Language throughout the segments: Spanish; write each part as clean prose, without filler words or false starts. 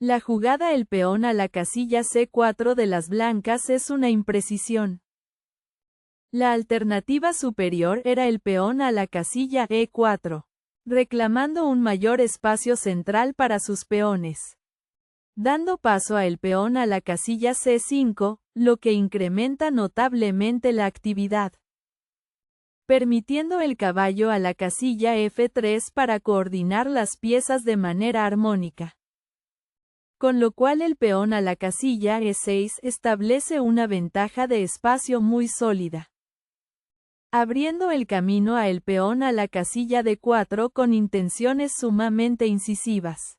La jugada el peón a la casilla C4 de las blancas es una imprecisión. La alternativa superior era el peón a la casilla E4, reclamando un mayor espacio central para sus peones. Dando paso a el peón a la casilla C5, lo que incrementa notablemente la actividad. Permitiendo el caballo a la casilla F3 para coordinar las piezas de manera armónica. Con lo cual el peón a la casilla E6 establece una ventaja de espacio muy sólida. Abriendo el camino a el peón a la casilla D4 con intenciones sumamente incisivas.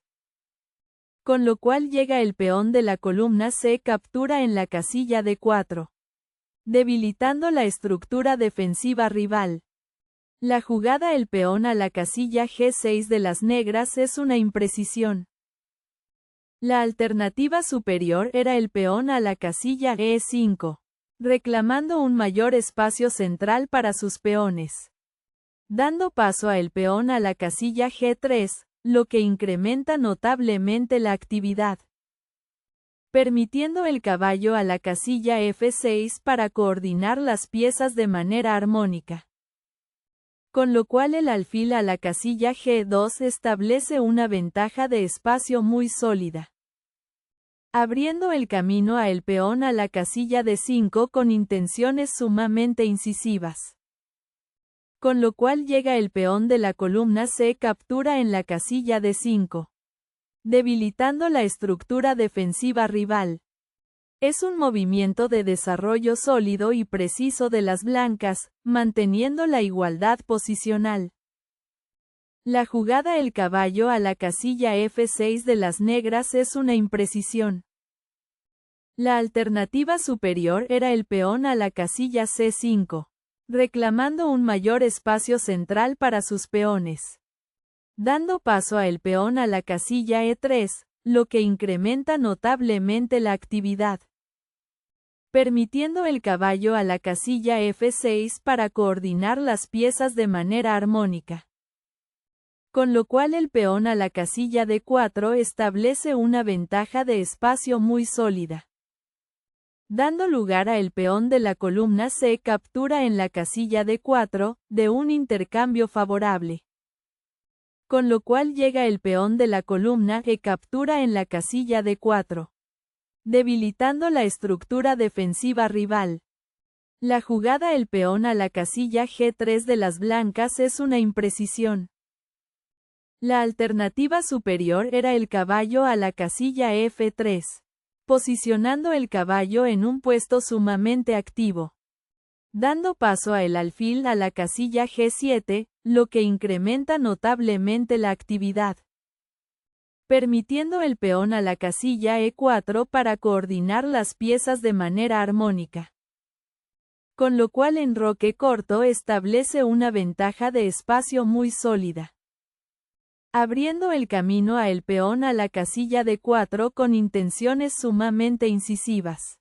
Con lo cual llega el peón de la columna C captura en la casilla D4. Debilitando la estructura defensiva rival. La jugada el peón a la casilla G6 de las negras es una imprecisión. La alternativa superior era el peón a la casilla E5, reclamando un mayor espacio central para sus peones. Dando paso a el peón a la casilla G3, lo que incrementa notablemente la actividad. Permitiendo el caballo a la casilla F6 para coordinar las piezas de manera armónica. Con lo cual el alfil a la casilla G2 establece una ventaja de espacio muy sólida. Abriendo el camino a el peón a la casilla D5 con intenciones sumamente incisivas. Con lo cual llega el peón de la columna C captura en la casilla D5. Debilitando la estructura defensiva rival. Es un movimiento de desarrollo sólido y preciso de las blancas, manteniendo la igualdad posicional. La jugada el caballo a la casilla F6 de las negras es una imprecisión. La alternativa superior era el peón a la casilla C5, reclamando un mayor espacio central para sus peones. Dando paso a el peón a la casilla E3, lo que incrementa notablemente la actividad. Permitiendo el caballo a la casilla F6 para coordinar las piezas de manera armónica. Con lo cual el peón a la casilla D4 establece una ventaja de espacio muy sólida. Dando lugar a el peón de la columna C captura en la casilla D4, de un intercambio favorable. Con lo cual llega el peón de la columna E captura en la casilla D4. Debilitando la estructura defensiva rival. La jugada el peón a la casilla G3 de las blancas es una imprecisión. La alternativa superior era el caballo a la casilla F3, posicionando el caballo en un puesto sumamente activo. Dando paso a el alfil a la casilla G7, lo que incrementa notablemente la actividad. Permitiendo el peón a la casilla E4 para coordinar las piezas de manera armónica. Con lo cual enroque corto establece una ventaja de espacio muy sólida. Abriendo el camino a el peón a la casilla D4 con intenciones sumamente incisivas.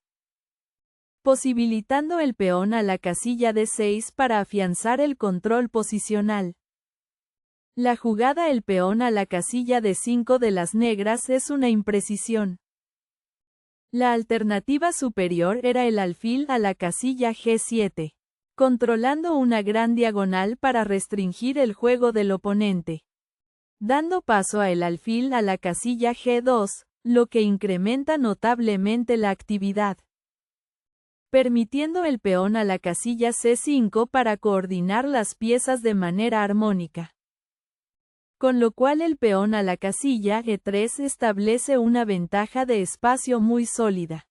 Posibilitando el peón a la casilla D6 para afianzar el control posicional. La jugada el peón a la casilla D5 de las negras es una imprecisión. La alternativa superior era el alfil a la casilla G7, controlando una gran diagonal para restringir el juego del oponente. Dando paso a el alfil a la casilla G2, lo que incrementa notablemente la actividad. Permitiendo el peón a la casilla C5 para coordinar las piezas de manera armónica. Con lo cual el peón a la casilla E3 establece una ventaja de espacio muy sólida.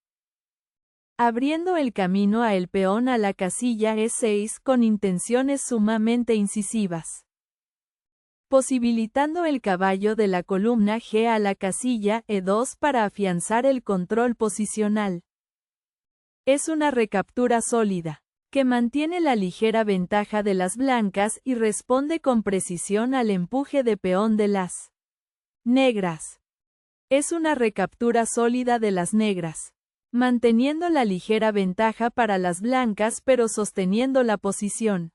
Abriendo el camino a el peón a la casilla E6 con intenciones sumamente incisivas. Posibilitando el caballo de la columna G a la casilla E2 para afianzar el control posicional. Es una recaptura sólida, que mantiene la ligera ventaja de las blancas y responde con precisión al empuje de peón de las negras. Es una recaptura sólida de las negras, manteniendo la ligera ventaja para las blancas pero sosteniendo la posición.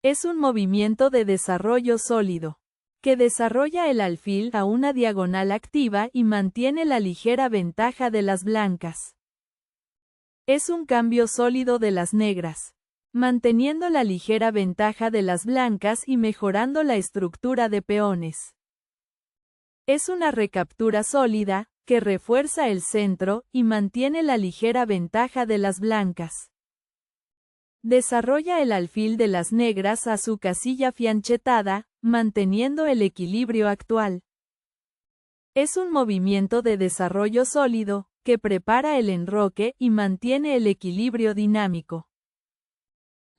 Es un movimiento de desarrollo sólido, que desarrolla el alfil a una diagonal activa y mantiene la ligera ventaja de las blancas. Es un cambio sólido de las negras, manteniendo la ligera ventaja de las blancas y mejorando la estructura de peones. Es una recaptura sólida, que refuerza el centro y mantiene la ligera ventaja de las blancas. Desarrolla el alfil de las negras a su casilla fianchetada, manteniendo el equilibrio actual. Es un movimiento de desarrollo sólido, que prepara el enroque y mantiene el equilibrio dinámico.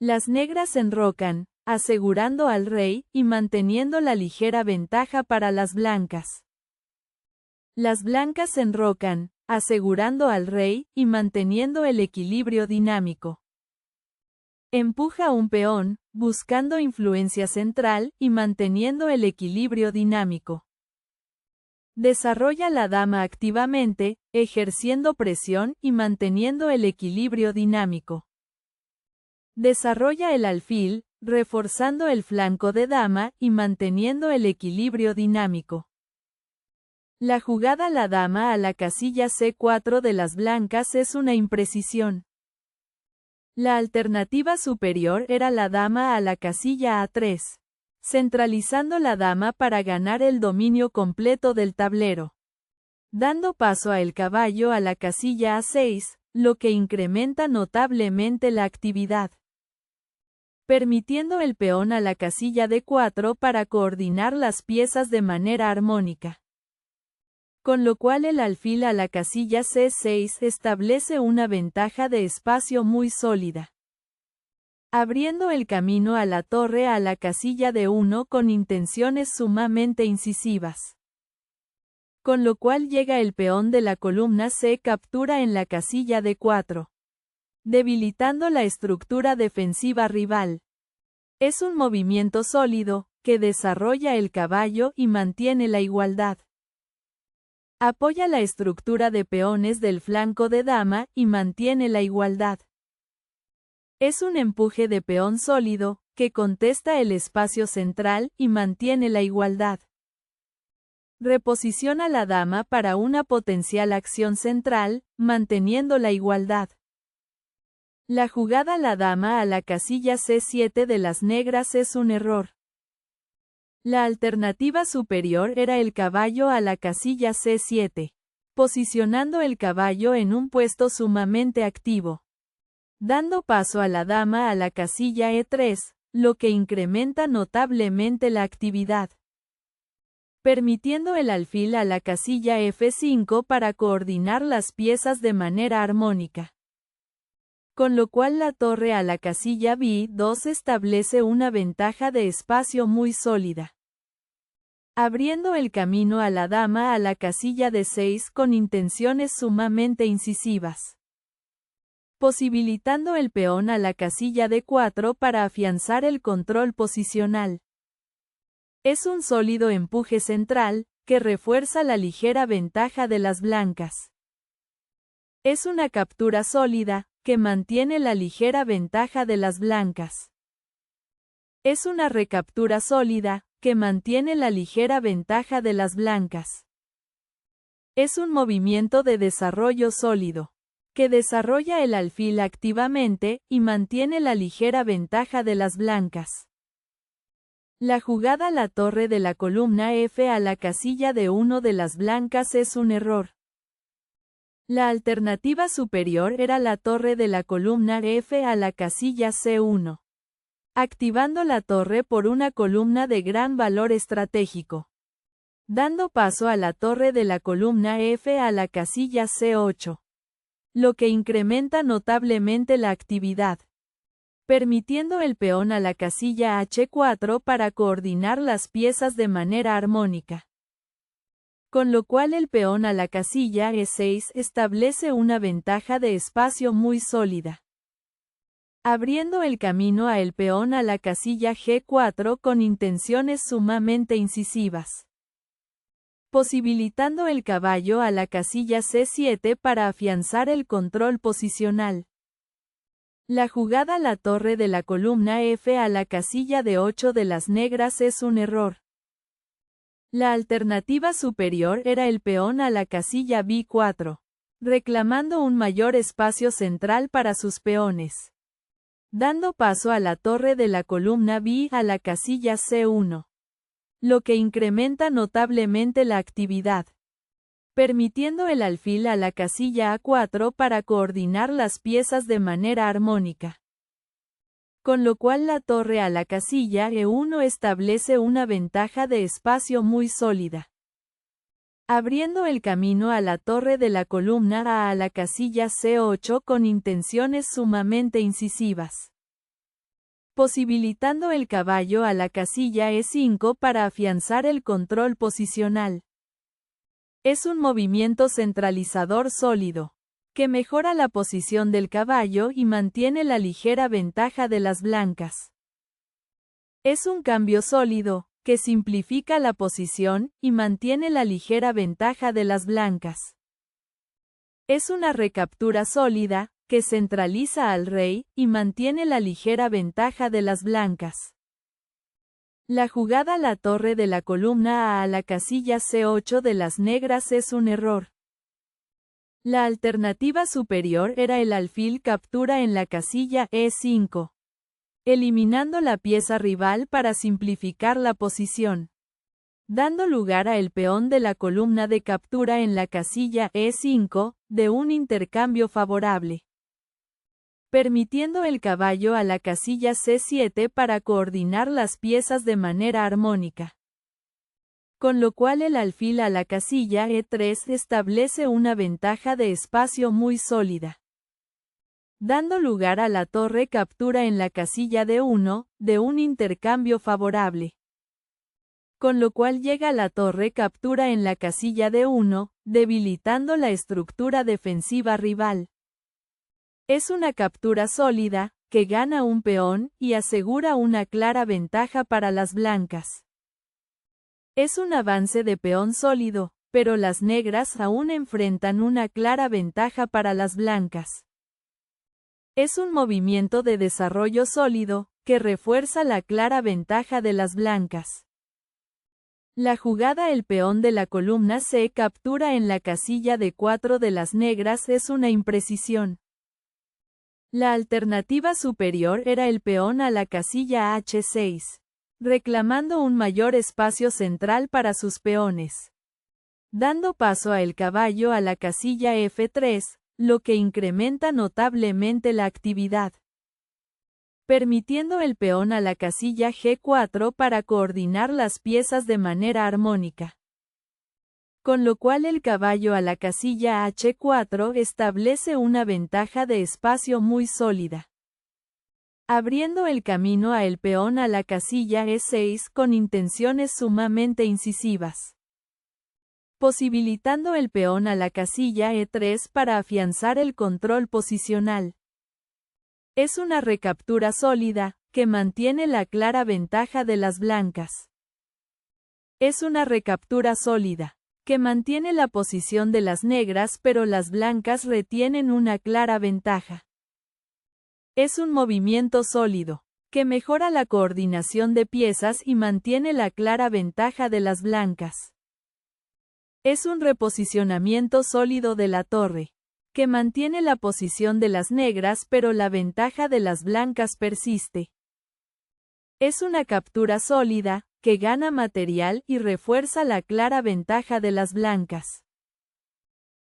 Las negras enrocan, asegurando al rey y manteniendo la ligera ventaja para las blancas. Las blancas enrocan, asegurando al rey y manteniendo el equilibrio dinámico. Empuja un peón, buscando influencia central y manteniendo el equilibrio dinámico. Desarrolla la dama activamente, ejerciendo presión y manteniendo el equilibrio dinámico. Desarrolla el alfil, reforzando el flanco de dama y manteniendo el equilibrio dinámico. La jugada la dama a la casilla C4 de las blancas es una imprecisión. La alternativa superior era la dama a la casilla A3, centralizando la dama para ganar el dominio completo del tablero. Dando paso a el caballo a la casilla A6, lo que incrementa notablemente la actividad. Permitiendo el peón a la casilla D4 para coordinar las piezas de manera armónica. Con lo cual el alfil a la casilla C6 establece una ventaja de espacio muy sólida. Abriendo el camino a la torre a la casilla D1 con intenciones sumamente incisivas. Con lo cual llega el peón de la columna C captura en la casilla D4. Debilitando la estructura defensiva rival. Es un movimiento sólido, que desarrolla el caballo y mantiene la igualdad. Apoya la estructura de peones del flanco de dama y mantiene la igualdad. Es un empuje de peón sólido, que contesta el espacio central y mantiene la igualdad. Reposiciona la dama para una potencial acción central, manteniendo la igualdad. La jugada la dama a la casilla C7 de las negras es un error. La alternativa superior era el caballo a la casilla C7, posicionando el caballo en un puesto sumamente activo. Dando paso a la dama a la casilla E3, lo que incrementa notablemente la actividad. Permitiendo el alfil a la casilla F5 para coordinar las piezas de manera armónica. Con lo cual la torre a la casilla B2 establece una ventaja de espacio muy sólida. Abriendo el camino a la dama a la casilla D6 con intenciones sumamente incisivas. Posibilitando el peón a la casilla D4 para afianzar el control posicional. Es un sólido empuje central, que refuerza la ligera ventaja de las blancas. Es una captura sólida, que mantiene la ligera ventaja de las blancas. Es una recaptura sólida, que mantiene la ligera ventaja de las blancas. Es un movimiento de desarrollo sólido, que desarrolla el alfil activamente y mantiene la ligera ventaja de las blancas. La jugada la torre de la columna F a la casilla D1 de las blancas es un error. La alternativa superior era la torre de la columna F a la casilla C1. Activando la torre por una columna de gran valor estratégico. Dando paso a la torre de la columna F a la casilla C8. Lo que incrementa notablemente la actividad. Permitiendo el peón a la casilla H4 para coordinar las piezas de manera armónica. Con lo cual el peón a la casilla E6 establece una ventaja de espacio muy sólida. Abriendo el camino a el peón a la casilla G4 con intenciones sumamente incisivas. Posibilitando el caballo a la casilla C7 para afianzar el control posicional. La jugada la torre de la columna F a la casilla D8 de las negras es un error. La alternativa superior era el peón a la casilla B4, reclamando un mayor espacio central para sus peones, dando paso a la torre de la columna B a la casilla C1, lo que incrementa notablemente la actividad, permitiendo el alfil a la casilla A4 para coordinar las piezas de manera armónica. Con lo cual la torre a la casilla E1 establece una ventaja de espacio muy sólida, abriendo el camino a la torre de la columna A la casilla C8 con intenciones sumamente incisivas, posibilitando el caballo a la casilla E5 para afianzar el control posicional. Es un movimiento centralizador sólido, que mejora la posición del caballo y mantiene la ligera ventaja de las blancas. Es un cambio sólido, que simplifica la posición y mantiene la ligera ventaja de las blancas. Es una recaptura sólida, que centraliza al rey y mantiene la ligera ventaja de las blancas. La jugada la torre de la columna A la casilla C8 de las negras es un error. La alternativa superior era el alfil captura en la casilla E5, eliminando la pieza rival para simplificar la posición, dando lugar a el peón de la columna de captura en la casilla E5, de un intercambio favorable, permitiendo el caballo a la casilla C7 para coordinar las piezas de manera armónica. Con lo cual el alfil a la casilla E3 establece una ventaja de espacio muy sólida, dando lugar a la torre captura en la casilla D1, de un intercambio favorable. Con lo cual llega la torre captura en la casilla D1, debilitando la estructura defensiva rival. Es una captura sólida, que gana un peón y asegura una clara ventaja para las blancas. Es un avance de peón sólido, pero las negras aún enfrentan una clara ventaja para las blancas. Es un movimiento de desarrollo sólido, que refuerza la clara ventaja de las blancas. La jugada el peón de la columna C captura en la casilla D4 de las negras es una imprecisión. La alternativa superior era el peón a la casilla H6. Reclamando un mayor espacio central para sus peones, dando paso a el caballo a la casilla F3, lo que incrementa notablemente la actividad, permitiendo el peón a la casilla G4 para coordinar las piezas de manera armónica. Con lo cual el caballo a la casilla H4 establece una ventaja de espacio muy sólida, abriendo el camino a el peón a la casilla E6 con intenciones sumamente incisivas, posibilitando el peón a la casilla E3 para afianzar el control posicional. Es una recaptura sólida, que mantiene la clara ventaja de las blancas. Es una recaptura sólida, que mantiene la posición de las negras pero las blancas retienen una clara ventaja. Es un movimiento sólido, que mejora la coordinación de piezas y mantiene la clara ventaja de las blancas. Es un reposicionamiento sólido de la torre, que mantiene la posición de las negras pero la ventaja de las blancas persiste. Es una captura sólida, que gana material y refuerza la clara ventaja de las blancas.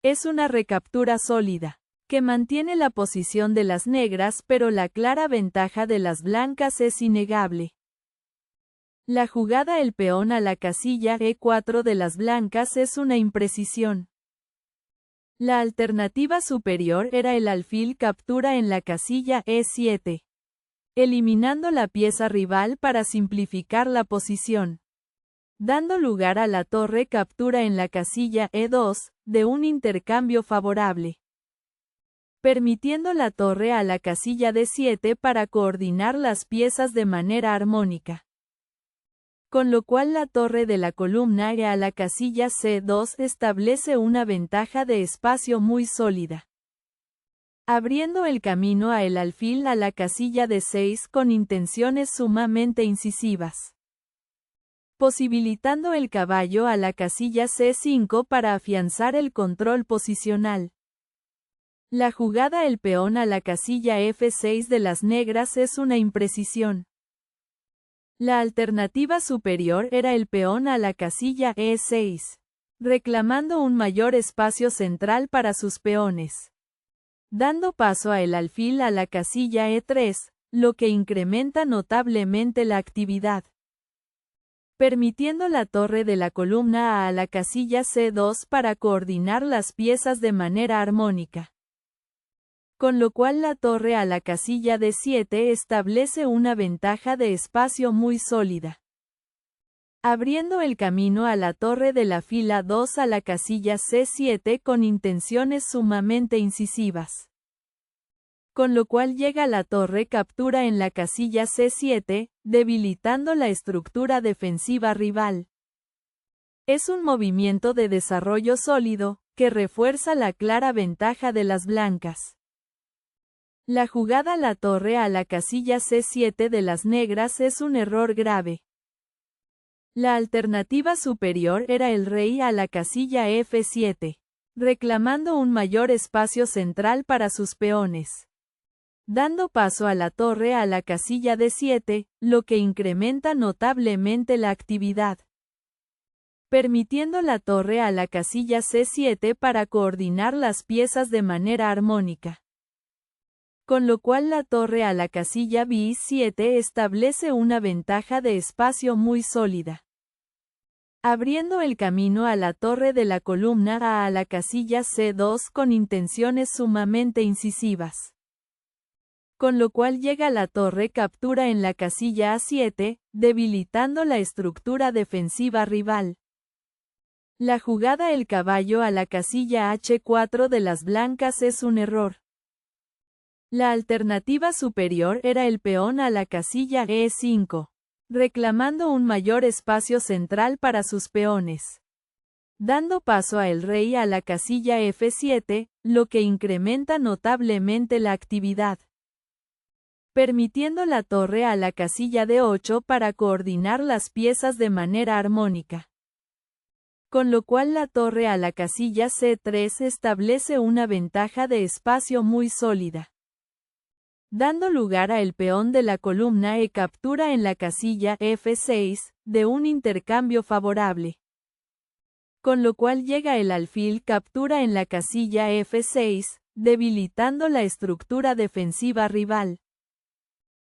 Es una recaptura sólida, que mantiene la posición de las negras pero la clara ventaja de las blancas es innegable. La jugada el peón a la casilla E4 de las blancas es una imprecisión. La alternativa superior era el alfil captura en la casilla E7, eliminando la pieza rival para simplificar la posición, dando lugar a la torre captura en la casilla E2, de un intercambio favorable, permitiendo la torre a la casilla D7 para coordinar las piezas de manera armónica. Con lo cual la torre de la columna A a la casilla C2 establece una ventaja de espacio muy sólida, abriendo el camino a el alfil a la casilla D6 con intenciones sumamente incisivas. posibilitando el caballo a la casilla C5 para afianzar el control posicional. La jugada el peón a la casilla F6 de las negras es una imprecisión. La alternativa superior era el peón a la casilla E6, reclamando un mayor espacio central para sus peones. Dando paso a el alfil a la casilla E3, lo que incrementa notablemente la actividad. Permitiendo la torre de la columna a la casilla C2 para coordinar las piezas de manera armónica. Con lo cual la torre a la casilla D7 establece una ventaja de espacio muy sólida. Abriendo el camino a la torre de la fila 2 a la casilla C7 con intenciones sumamente incisivas. Con lo cual llega la torre captura en la casilla C7, debilitando la estructura defensiva rival. Es un movimiento de desarrollo sólido, que refuerza la clara ventaja de las blancas. La jugada la torre a la casilla C7 de las negras es un error grave. La alternativa superior era el rey a la casilla F7, reclamando un mayor espacio central para sus peones. Dando paso a la torre a la casilla D7, lo que incrementa notablemente la actividad. Permitiendo la torre a la casilla C7 para coordinar las piezas de manera armónica. Con lo cual la torre a la casilla B7 establece una ventaja de espacio muy sólida. Abriendo el camino a la torre de la columna a la casilla C2 con intenciones sumamente incisivas. Con lo cual llega la torre captura en la casilla A7, debilitando la estructura defensiva rival. La jugada el caballo a la casilla H4 de las blancas es un error. La alternativa superior era el peón a la casilla E5, reclamando un mayor espacio central para sus peones. Dando paso a el rey a la casilla F7, lo que incrementa notablemente la actividad. Permitiendo la torre a la casilla D8 para coordinar las piezas de manera armónica. Con lo cual la torre a la casilla C3 establece una ventaja de espacio muy sólida. Dando lugar a el peón de la columna E captura en la casilla F6, de un intercambio favorable. Con lo cual llega el alfil captura en la casilla F6, debilitando la estructura defensiva rival.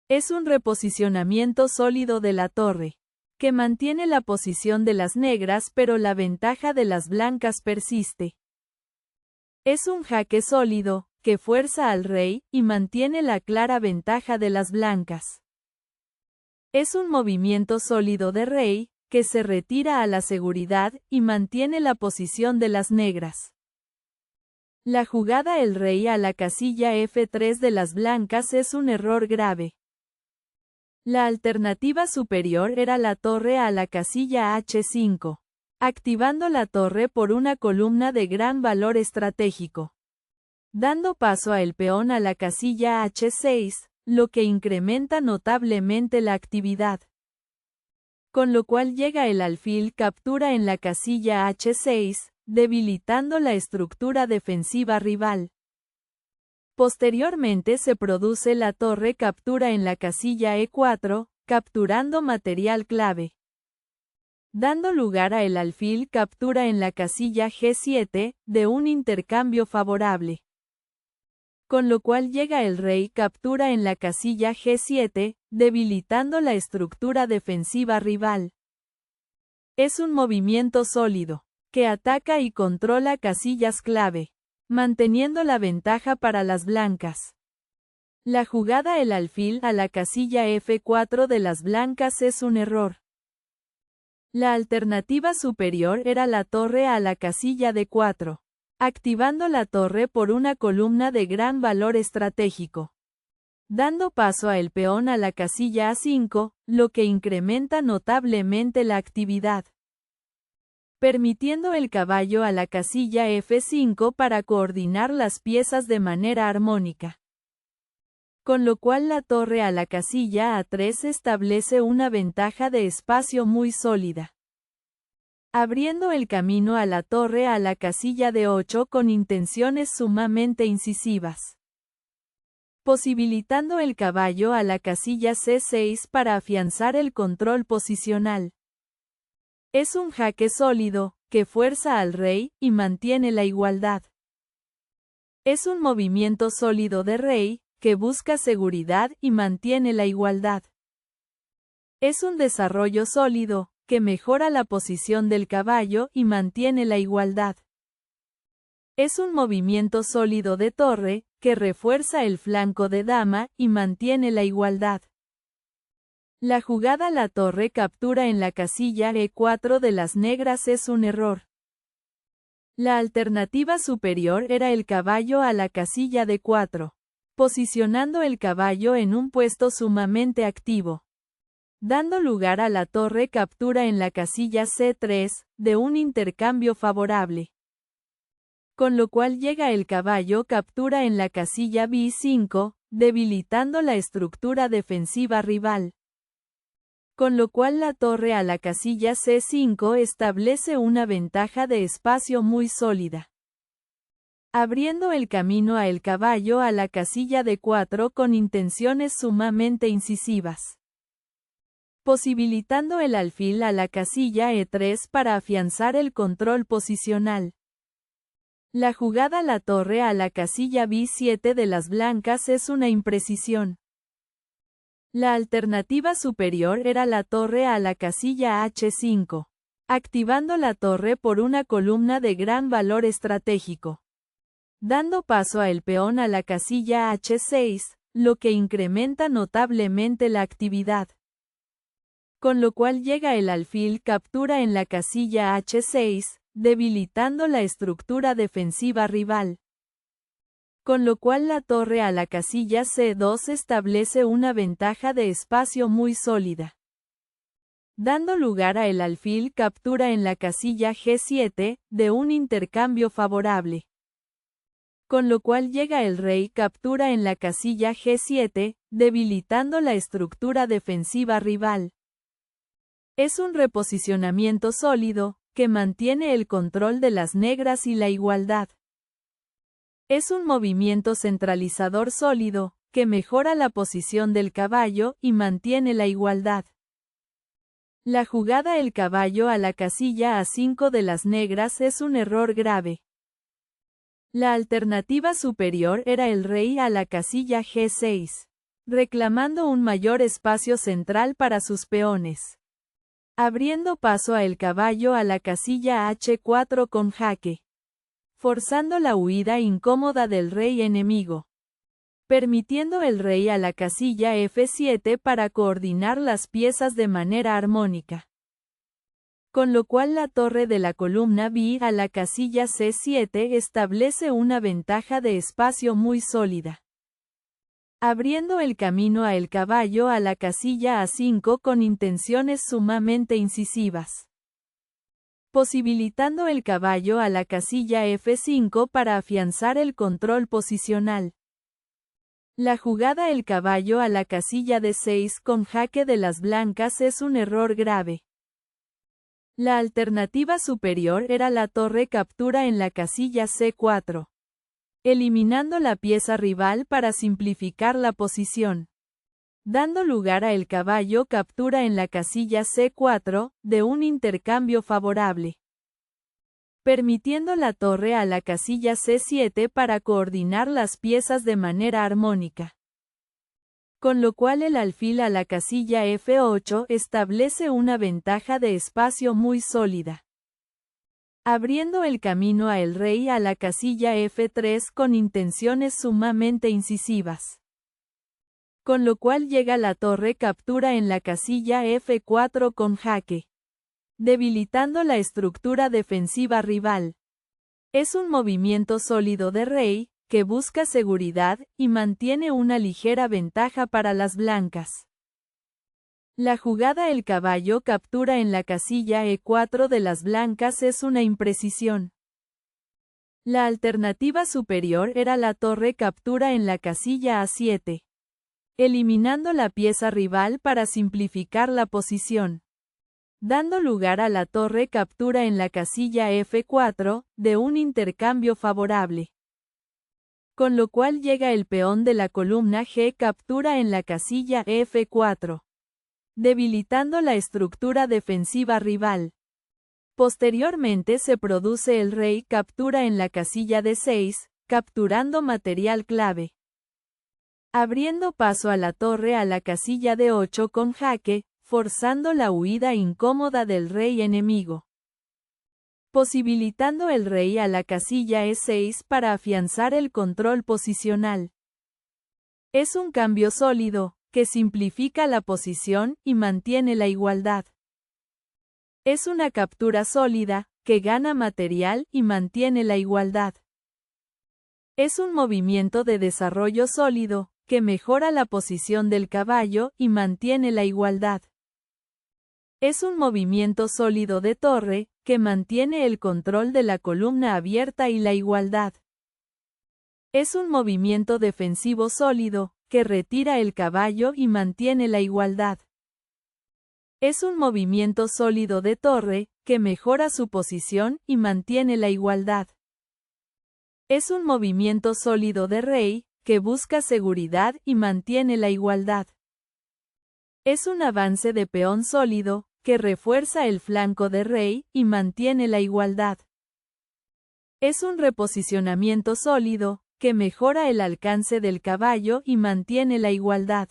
Es un reposicionamiento sólido de la torre, que mantiene la posición de las negras pero la ventaja de las blancas persiste. Es un jaque sólido, que fuerza al rey, y mantiene la clara ventaja de las blancas. Es un movimiento sólido de rey, que se retira a la seguridad, y mantiene la posición de las negras. La jugada el rey a la casilla F3 de las blancas es un error grave. La alternativa superior era la torre a la casilla H5, activando la torre por una columna de gran valor estratégico. Dando paso a el peón a la casilla H6, lo que incrementa notablemente la actividad. Con lo cual llega el alfil captura en la casilla H6, debilitando la estructura defensiva rival. Posteriormente se produce la torre captura en la casilla E4, capturando material clave. Dando lugar a el alfil captura en la casilla G7, de un intercambio favorable. Con lo cual llega el rey captura en la casilla G7, debilitando la estructura defensiva rival. Es un movimiento sólido, que ataca y controla casillas clave, manteniendo la ventaja para las blancas. La jugada el alfil a la casilla F4 de las blancas es un error. La alternativa superior era la torre a la casilla D4. Activando la torre por una columna de gran valor estratégico. Dando paso a el peón a la casilla A5, lo que incrementa notablemente la actividad. Permitiendo el caballo a la casilla F5 para coordinar las piezas de manera armónica. con lo cual la torre a la casilla A3 establece una ventaja de espacio muy sólida, abriendo el camino a la torre a la casilla D8 con intenciones sumamente incisivas, posibilitando el caballo a la casilla C6 para afianzar el control posicional. Es un jaque sólido, que fuerza al rey, y mantiene la igualdad. Es un movimiento sólido de rey, que busca seguridad y mantiene la igualdad. Es un desarrollo sólido, que mejora la posición del caballo y mantiene la igualdad. Es un movimiento sólido de torre, que refuerza el flanco de dama y mantiene la igualdad. La jugada la torre captura en la casilla E4 de las negras es un error. La alternativa superior era el caballo a la casilla D4, posicionando el caballo en un puesto sumamente activo, dando lugar a la torre captura en la casilla C3, de un intercambio favorable. Con lo cual llega el caballo captura en la casilla B5, debilitando la estructura defensiva rival. Con lo cual la torre a la casilla C5 establece una ventaja de espacio muy sólida, abriendo el camino a el caballo a la casilla D4 con intenciones sumamente incisivas, posibilitando el alfil a la casilla E3 para afianzar el control posicional. La jugada la torre a la casilla B7 de las blancas es una imprecisión. La alternativa superior era la torre a la casilla H5, activando la torre por una columna de gran valor estratégico, dando paso al peón a la casilla H6, lo que incrementa notablemente la actividad. Con lo cual llega el alfil captura en la casilla H6, debilitando la estructura defensiva rival. Con lo cual la torre a la casilla C2 establece una ventaja de espacio muy sólida, dando lugar a el alfil captura en la casilla G7, de un intercambio favorable. Con lo cual llega el rey captura en la casilla G7, debilitando la estructura defensiva rival. Es un reposicionamiento sólido, que mantiene el control de las negras y la igualdad. Es un movimiento centralizador sólido, que mejora la posición del caballo y mantiene la igualdad. La jugada el caballo a la casilla A5 de las negras es un error grave. La alternativa superior era el rey a la casilla G6, reclamando un mayor espacio central para sus peones, abriendo paso a el caballo a la casilla H4 con jaque, forzando la huida incómoda del rey enemigo, permitiendo el rey a la casilla F7 para coordinar las piezas de manera armónica. Con lo cual la torre de la columna B a la casilla C7 establece una ventaja de espacio muy sólida, abriendo el camino a el caballo a la casilla A5 con intenciones sumamente incisivas, posibilitando el caballo a la casilla F5 para afianzar el control posicional. La jugada el caballo a la casilla D6 con jaque de las blancas es un error grave. La alternativa superior era la torre captura en la casilla C4, eliminando la pieza rival para simplificar la posición, dando lugar a el caballo captura en la casilla C4, de un intercambio favorable, permitiendo la torre a la casilla C7 para coordinar las piezas de manera armónica. Con lo cual el alfil a la casilla F8 establece una ventaja de espacio muy sólida, abriendo el camino a el rey a la casilla F3 con intenciones sumamente incisivas. Con lo cual llega la torre captura en la casilla F4 con jaque, debilitando la estructura defensiva rival. Es un movimiento sólido de rey, que busca seguridad, y mantiene una ligera ventaja para las blancas. La jugada el caballo captura en la casilla E4 de las blancas es una imprecisión. La alternativa superior era la torre captura en la casilla A7, eliminando la pieza rival para simplificar la posición, dando lugar a la torre captura en la casilla F4, de un intercambio favorable. Con lo cual llega el peón de la columna G captura en la casilla F4, debilitando la estructura defensiva rival. Posteriormente se produce el rey captura en la casilla D6, capturando material clave, abriendo paso a la torre a la casilla D8 con jaque, forzando la huida incómoda del rey enemigo, posibilitando el rey a la casilla E6 para afianzar el control posicional. Es un cambio sólido, que simplifica la posición y mantiene la igualdad. Es una captura sólida, que gana material y mantiene la igualdad. Es un movimiento de desarrollo sólido, que mejora la posición del caballo y mantiene la igualdad. Es un movimiento sólido de torre, que mantiene el control de la columna abierta y la igualdad. Es un movimiento defensivo sólido, que retira el caballo y mantiene la igualdad. Es un movimiento sólido de torre, que mejora su posición y mantiene la igualdad. Es un movimiento sólido de rey, que busca seguridad y mantiene la igualdad. Es un avance de peón sólido, que refuerza el flanco de rey y mantiene la igualdad. Es un reposicionamiento sólido, que mejora el alcance del caballo y mantiene la igualdad.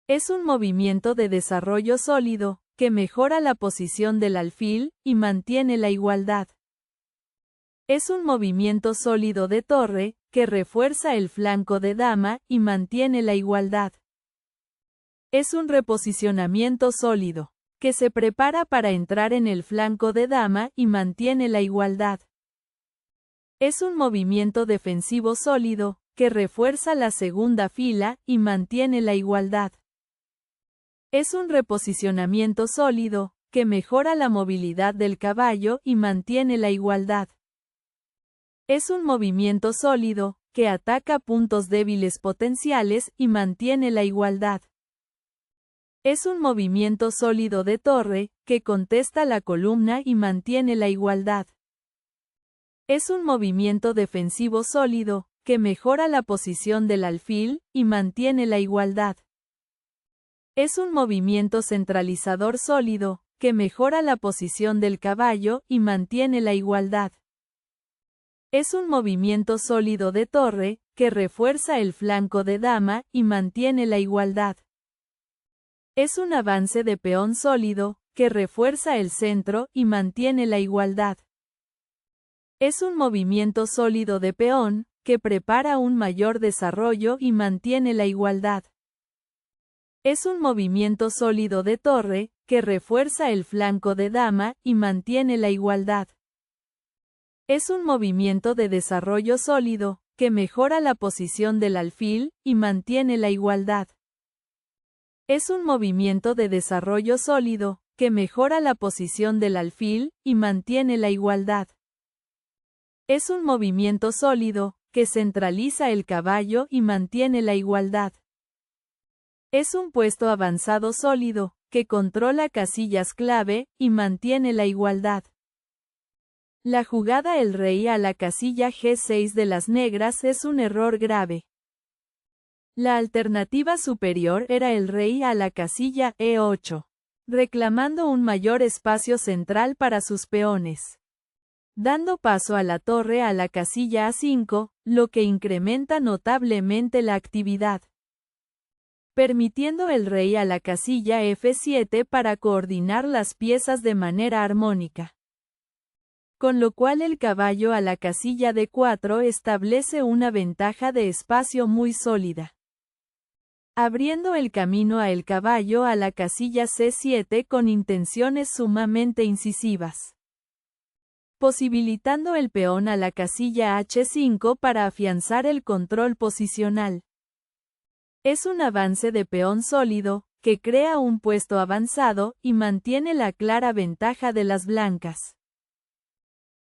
Es un movimiento de desarrollo sólido, que mejora la posición del alfil y mantiene la igualdad. Es un movimiento sólido de torre, que refuerza el flanco de dama y mantiene la igualdad. Es un reposicionamiento sólido, que se prepara para entrar en el flanco de dama y mantiene la igualdad. Es un movimiento defensivo sólido, que refuerza la segunda fila y mantiene la igualdad. Es un reposicionamiento sólido, que mejora la movilidad del caballo y mantiene la igualdad. Es un movimiento sólido, que ataca puntos débiles potenciales y mantiene la igualdad. Es un movimiento sólido de torre, que contesta la columna y mantiene la igualdad. Es un movimiento defensivo sólido, que mejora la posición del alfil y mantiene la igualdad. Es un movimiento centralizador sólido, que mejora la posición del caballo y mantiene la igualdad. Es un movimiento sólido de torre, que refuerza el flanco de dama y mantiene la igualdad. Es un avance de peón sólido, que refuerza el centro y mantiene la igualdad. Es un movimiento sólido de peón, que prepara un mayor desarrollo y mantiene la igualdad. Es un movimiento sólido de torre, que refuerza el flanco de dama y mantiene la igualdad. Es un movimiento de desarrollo sólido, que mejora la posición del alfil y mantiene la igualdad. Es un movimiento de desarrollo sólido, que mejora la posición del alfil y mantiene la igualdad. Es un movimiento sólido, que centraliza el caballo y mantiene la igualdad. Es un puesto avanzado sólido, que controla casillas clave y mantiene la igualdad. La jugada el rey a la casilla G6 de las negras es un error grave. La alternativa superior era el rey a la casilla E8, reclamando un mayor espacio central para sus peones, dando paso a la torre a la casilla A5, lo que incrementa notablemente la actividad, permitiendo el rey a la casilla F7 para coordinar las piezas de manera armónica. Con lo cual el caballo a la casilla D4 establece una ventaja de espacio muy sólida, abriendo el camino a el caballo a la casilla C7 con intenciones sumamente incisivas, posibilitando el peón a la casilla H5 para afianzar el control posicional. Es un avance de peón sólido, que crea un puesto avanzado y mantiene la clara ventaja de las blancas.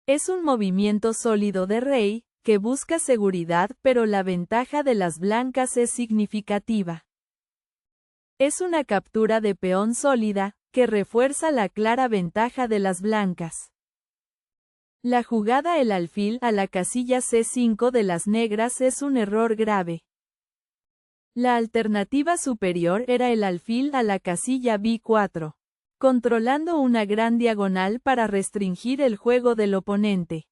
Es un movimiento sólido de rey, que busca seguridad, pero la ventaja de las blancas es significativa. Es una captura de peón sólida, que refuerza la clara ventaja de las blancas. La jugada el alfil a la casilla C5 de las negras es un error grave. La alternativa superior era el alfil a la casilla B4, controlando una gran diagonal para restringir el juego del oponente,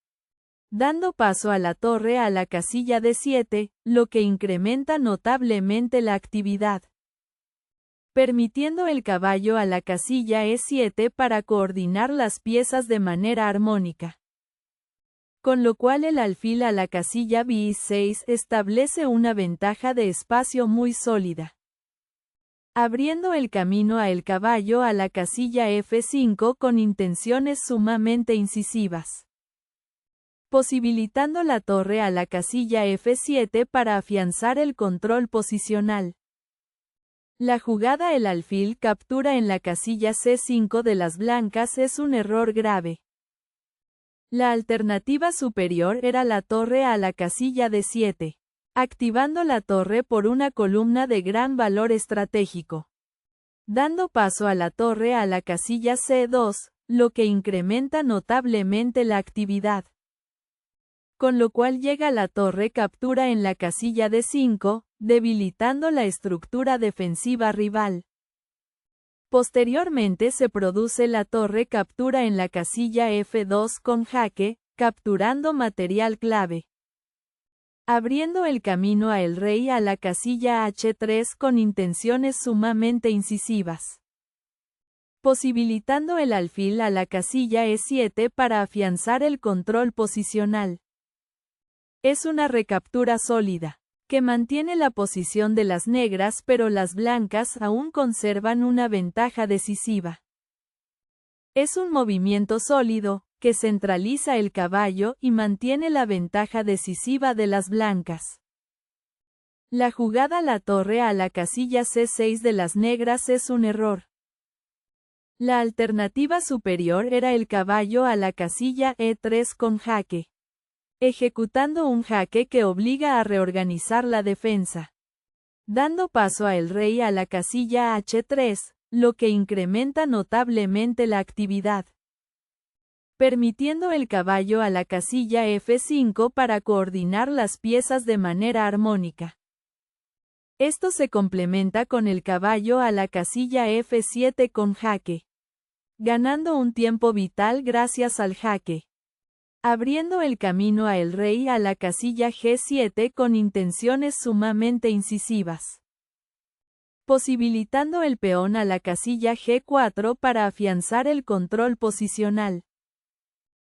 dando paso a la torre a la casilla D7, lo que incrementa notablemente la actividad, permitiendo el caballo a la casilla E7 para coordinar las piezas de manera armónica. Con lo cual el alfil a la casilla B6 establece una ventaja de espacio muy sólida, abriendo el camino a el caballo a la casilla F5 con intenciones sumamente incisivas, posibilitando la torre a la casilla F7 para afianzar el control posicional. La jugada el alfil captura en la casilla C5 de las blancas es un error grave. La alternativa superior era la torre a la casilla D7, activando la torre por una columna de gran valor estratégico, dando paso a la torre a la casilla C2, lo que incrementa notablemente la actividad. Con lo cual llega la torre captura en la casilla D5, debilitando la estructura defensiva rival. Posteriormente se produce la torre captura en la casilla F2 con jaque, capturando material clave, abriendo el camino a el rey a la casilla H3 con intenciones sumamente incisivas, posibilitando el alfil a la casilla E7 para afianzar el control posicional. Es una recaptura sólida, que mantiene la posición de las negras, pero las blancas aún conservan una ventaja decisiva. Es un movimiento sólido, que centraliza el caballo y mantiene la ventaja decisiva de las blancas. La jugada la torre a la casilla C6 de las negras es un error. La alternativa superior era el caballo a la casilla E3 con jaque, ejecutando un jaque que obliga a reorganizar la defensa, dando paso a el rey a la casilla H3, lo que incrementa notablemente la actividad, permitiendo el caballo a la casilla F5 para coordinar las piezas de manera armónica. Esto se complementa con el caballo a la casilla F7 con jaque, ganando un tiempo vital gracias al jaque, abriendo el camino a el rey a la casilla G7 con intenciones sumamente incisivas, posibilitando el peón a la casilla G4 para afianzar el control posicional.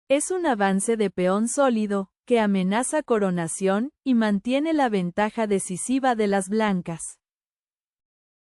Es un avance de peón sólido, que amenaza coronación, y mantiene la ventaja decisiva de las blancas.